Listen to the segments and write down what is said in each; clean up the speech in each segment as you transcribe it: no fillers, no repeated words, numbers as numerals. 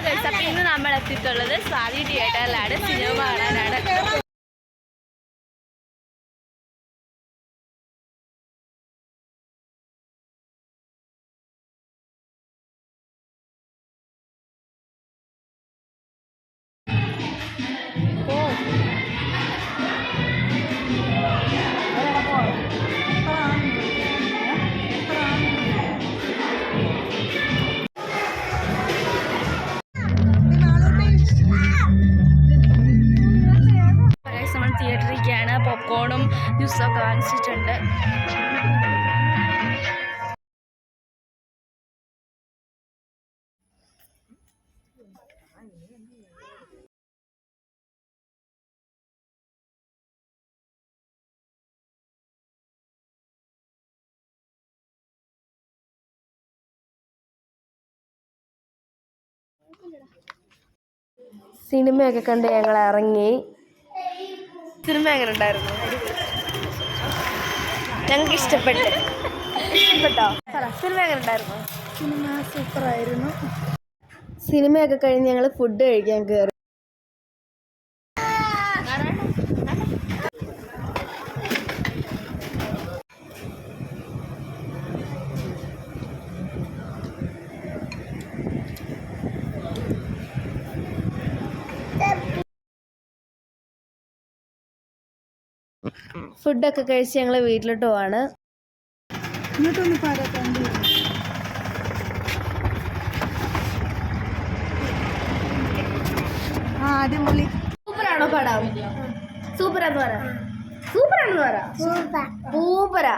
Guys, അപ്പം ഇന്ന് നമ്മൾ എത്തിയിട്ടുള്ളത് സ്വാതി തിയേറ്ററിലാണ് സിനിമ കാണാനാണ്. തിയേറ്ററിലേക്കാണ്. പോപ്കോണും ജ്യൂസൊക്കെ വാങ്ങിച്ചിട്ടുണ്ട്. സിനിമയൊക്കെ കണ്ട് ഞങ്ങൾ ഇറങ്ങി. സിനിമ എങ്ങനെ ഉണ്ടായിരുന്നു? ഞങ്ങൾക്ക് ഇഷ്ടപ്പെട്ടോ? സിനിമ എങ്ങനെ ഉണ്ടായിരുന്നു? സിനിമ സൂപ്പറായിരുന്നു. സിനിമയൊക്കെ കഴിഞ്ഞ് ഞങ്ങൾ ഫുഡ് കഴിക്കാൻ കയറി. ഫുഡൊക്കെ കഴിച്ച് ഞങ്ങൾ വീട്ടിലോട്ട് പോവാണ്. അടിപൊളി. സൂപ്പറാണോ പടം? സൂപ്പറാന്ന് പറ. സൂപ്പറാണെന്ന് പറ. സൂപ്പറാ.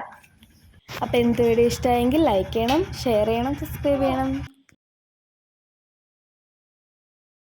അപ്പം എന്ത് വീഡിയോ ഇഷ്ടമായെങ്കിൽ ലൈക്ക് ചെയ്യണം, ഷെയർ ചെയ്യണം, സബ്സ്ക്രൈബ് ചെയ്യണം.